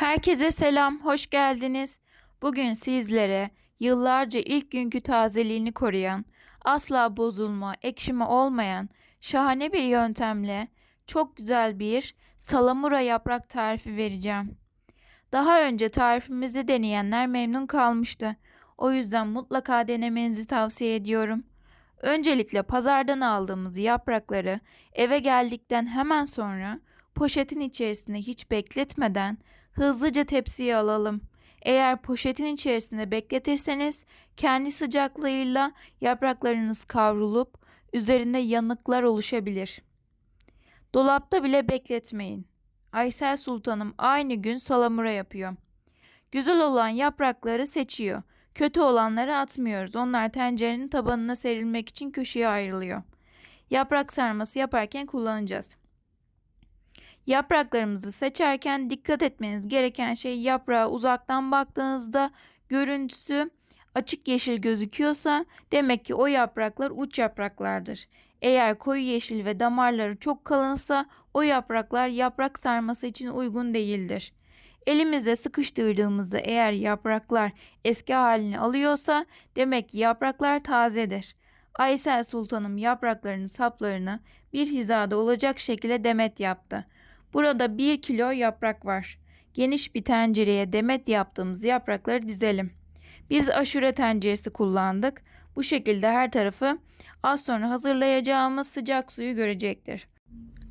Herkese selam, hoş geldiniz. Bugün sizlere yıllarca ilk günkü tazeliğini koruyan, asla bozulma, ekşime olmayan şahane bir yöntemle çok güzel bir salamura yaprak tarifi vereceğim. Daha önce tarifimizi deneyenler memnun kalmıştı. O yüzden mutlaka denemenizi tavsiye ediyorum. Öncelikle pazardan aldığımız yaprakları eve geldikten hemen sonra poşetin içerisine hiç bekletmeden hızlıca tepsiye alalım. Eğer poşetin içerisinde bekletirseniz kendi sıcaklığıyla yapraklarınız kavrulup üzerinde yanıklar oluşabilir. Dolapta bile bekletmeyin. Aysel Sultanım aynı gün salamura yapıyor. Güzel olan yaprakları seçiyor. Kötü olanları atmıyoruz. Onlar tencerenin tabanına serilmek için köşeye ayrılıyor. Yaprak sarması yaparken kullanacağız. Yapraklarımızı seçerken dikkat etmeniz gereken şey yaprağa uzaktan baktığınızda görüntüsü açık yeşil gözüküyorsa demek ki o yapraklar uç yapraklardır. Eğer koyu yeşil ve damarları çok kalınsa o yapraklar yaprak sarması için uygun değildir. Elimizde sıkıştırdığımızda eğer yapraklar eski halini alıyorsa demek ki yapraklar tazedir. Aysel Sultanım yapraklarının saplarını bir hizada olacak şekilde demet yaptı. Burada 1 kilo yaprak var. Geniş bir tencereye demet yaptığımız yaprakları dizelim. Biz aşure tenceresi kullandık. Bu şekilde her tarafı az sonra hazırlayacağımız sıcak suyu görecektir.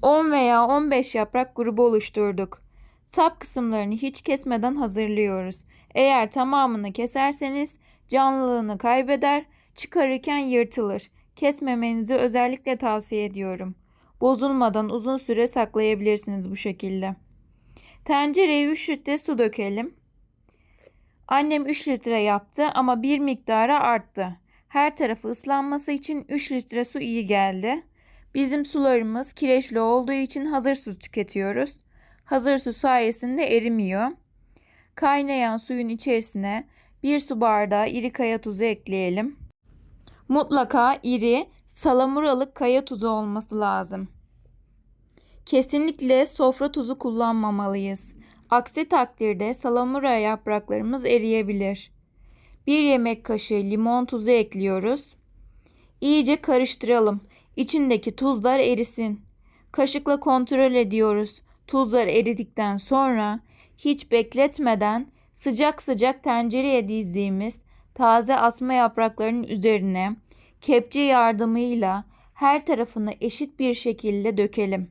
10 veya 15 yaprak grubu oluşturduk. Sap kısımlarını hiç kesmeden hazırlıyoruz. Eğer tamamını keserseniz canlılığını kaybeder, çıkarırken yırtılır. Kesmemenizi özellikle tavsiye ediyorum. Bozulmadan uzun süre saklayabilirsiniz bu şekilde. Tencereye 3 litre su dökelim. Annem 3 litre yaptı ama bir miktara arttı. Her tarafı ıslanması için 3 litre su iyi geldi. Bizim sularımız kireçli olduğu için hazır su tüketiyoruz. Hazır su sayesinde erimiyor. Kaynayan suyun içerisine 1 su bardağı iri kaya tuzu ekleyelim. Mutlaka iri, salamuralık kaya tuzu olması lazım. Kesinlikle sofra tuzu kullanmamalıyız. Aksi takdirde salamura yapraklarımız eriyebilir. 1 yemek kaşığı limon tuzu ekliyoruz. İyice karıştıralım. İçindeki tuzlar erisin. Kaşıkla kontrol ediyoruz. Tuzlar eridikten sonra hiç bekletmeden sıcak sıcak tencereye dizdiğimiz taze asma yapraklarının üzerine kepçe yardımıyla her tarafını eşit bir şekilde dökelim.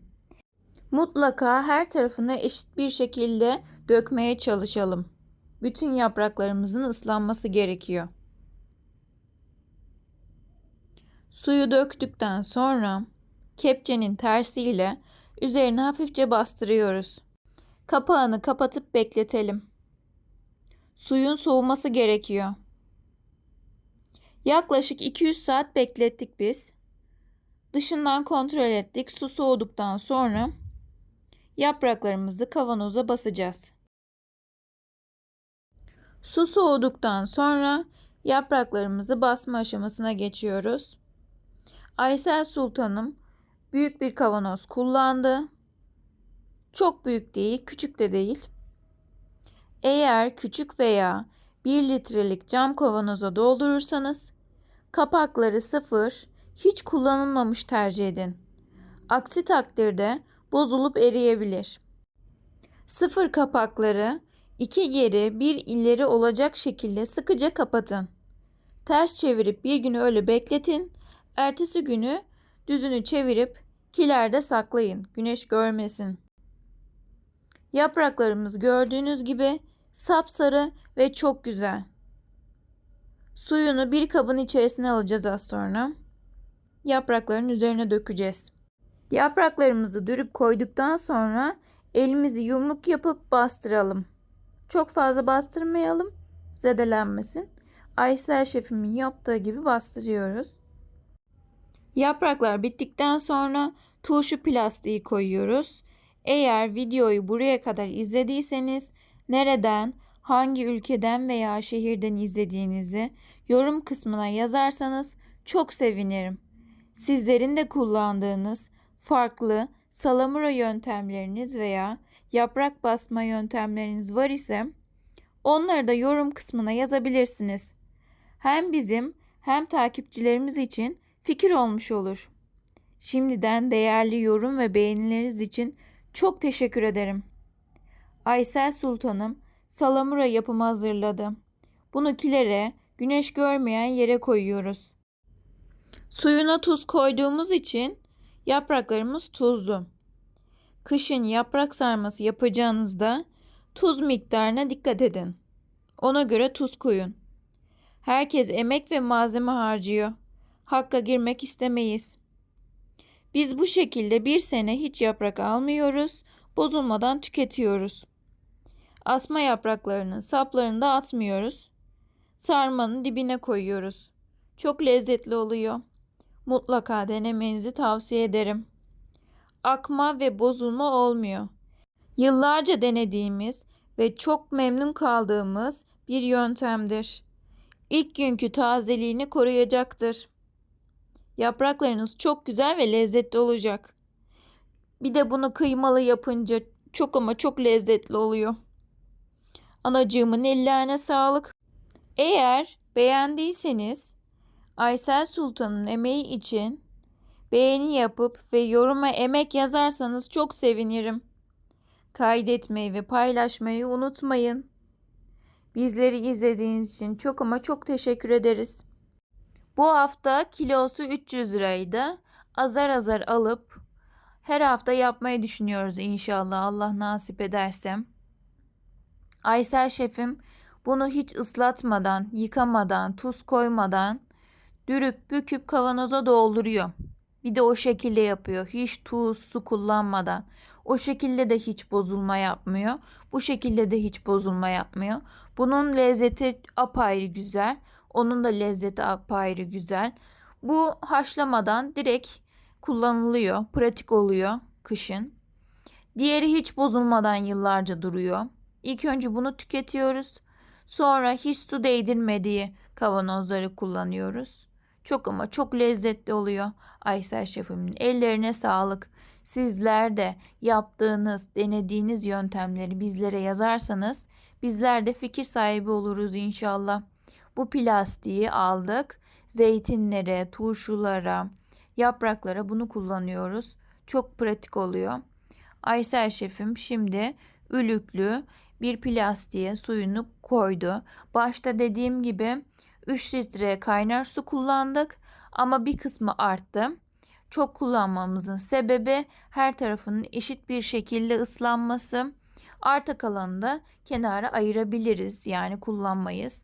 Mutlaka her tarafını eşit bir şekilde dökmeye çalışalım. Bütün yapraklarımızın ıslanması gerekiyor. Suyu döktükten sonra kepçenin tersiyle üzerine hafifçe bastırıyoruz. Kapağını kapatıp bekletelim. Suyun soğuması gerekiyor. Yaklaşık 200 saat beklettik biz. Dışından kontrol ettik. Su soğuduktan sonra yapraklarımızı kavanoza basacağız. Su soğuduktan sonra yapraklarımızı basma aşamasına geçiyoruz. Aysel Sultanım büyük bir kavanoz kullandı. Çok büyük değil, küçük de değil. Eğer küçük veya 1 litrelik cam kavanoza doldurursanız kapakları sıfır, hiç kullanılmamış tercih edin. Aksi takdirde bozulup eriyebilir. Sıfır kapakları 2 geri 1 ileri olacak şekilde sıkıca kapatın. Ters çevirip bir gün öyle bekletin. Ertesi günü düzünü çevirip kilerde saklayın. Güneş görmesin. Yapraklarımız gördüğünüz gibi sapsarı ve çok güzel. Suyunu bir kabın içerisine alacağız az sonra. Yaprakların üzerine dökeceğiz. Yapraklarımızı dürüp koyduktan sonra elimizi yumruk yapıp bastıralım. Çok fazla bastırmayalım, zedelenmesin. Aysel şefimin yaptığı gibi bastırıyoruz. Yapraklar bittikten sonra turşu plastiği koyuyoruz. Eğer videoyu buraya kadar izlediyseniz nereden, hangi ülkeden veya şehirden izlediğinizi yorum kısmına yazarsanız çok sevinirim. Sizlerin de kullandığınız farklı salamura yöntemleriniz veya yaprak basma yöntemleriniz var ise onları da yorum kısmına yazabilirsiniz. Hem bizim hem takipçilerimiz için fikir olmuş olur. Şimdiden değerli yorum ve beğenileriniz için çok teşekkür ederim. Aysel Sultanım salamura yapımı hazırladı. Bunu kilere, güneş görmeyen yere koyuyoruz. Suyuna tuz koyduğumuz için yapraklarımız tuzlu. Kışın yaprak sarması yapacağınızda tuz miktarına dikkat edin. Ona göre tuz koyun. Herkes emek ve malzeme harcıyor. Hakka girmek istemeyiz. Biz bu şekilde bir sene hiç yaprak almıyoruz, bozulmadan tüketiyoruz. Asma yapraklarının saplarını da atmıyoruz. Sarmanın dibine koyuyoruz. Çok lezzetli oluyor. Mutlaka denemenizi tavsiye ederim. Akma ve bozulma olmuyor. Yıllarca denediğimiz ve çok memnun kaldığımız bir yöntemdir. İlk günkü tazeliğini koruyacaktır. Yapraklarınız çok güzel ve lezzetli olacak. Bir de bunu kıymalı yapınca çok ama çok lezzetli oluyor. Anacığımın ellerine sağlık. Eğer beğendiyseniz Aysel Sultan'ın emeği için beğeni yapıp ve yoruma emek yazarsanız çok sevinirim. Kaydetmeyi ve paylaşmayı unutmayın. Bizleri izlediğiniz için çok ama çok teşekkür ederiz. Bu hafta kilosu 300 liraydı. Azar azar alıp her hafta yapmayı düşünüyoruz inşallah, Allah nasip ederse. Aysel şefim bunu hiç ıslatmadan, yıkamadan, tuz koymadan dürüp büküp kavanoza dolduruyor. Bir de o şekilde yapıyor. Hiç tuz, su kullanmadan. O şekilde de hiç bozulma yapmıyor. Bu şekilde de hiç bozulma yapmıyor. Bunun lezzeti apayrı güzel. Onun da lezzeti apayrı güzel. Bu haşlamadan direkt kullanılıyor. Pratik oluyor kışın. Diğeri hiç bozulmadan yıllarca duruyor. İlk önce bunu tüketiyoruz. Sonra hiç su değdirmediği kavanozları kullanıyoruz. Çok ama çok lezzetli oluyor. Aysel şefimin ellerine sağlık. Sizler de yaptığınız, denediğiniz yöntemleri bizlere yazarsanız bizler de fikir sahibi oluruz inşallah. Bu plastiği aldık. Zeytinlere, turşulara, yapraklara bunu kullanıyoruz. Çok pratik oluyor. Aysel şefim şimdi ülüklü bir plastiğe suyunu koydu. Başta dediğim gibi 3 litre kaynar su kullandık ama bir kısmı arttı. Çok kullanmamızın sebebi her tarafının eşit bir şekilde ıslanması. Arta kalanını da kenara ayırabiliriz, yani kullanmayız.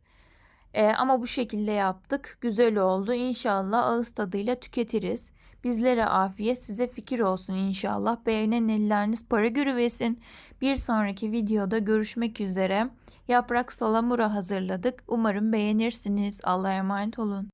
Ama bu şekilde yaptık. Güzel oldu. İnşallah ağız tadıyla tüketiriz. Bizlere afiyet, size fikir olsun inşallah. Beğenen elleriniz para görüversin. Bir sonraki videoda görüşmek üzere. Yaprak salamura hazırladık. Umarım beğenirsiniz. Allah'a emanet olun.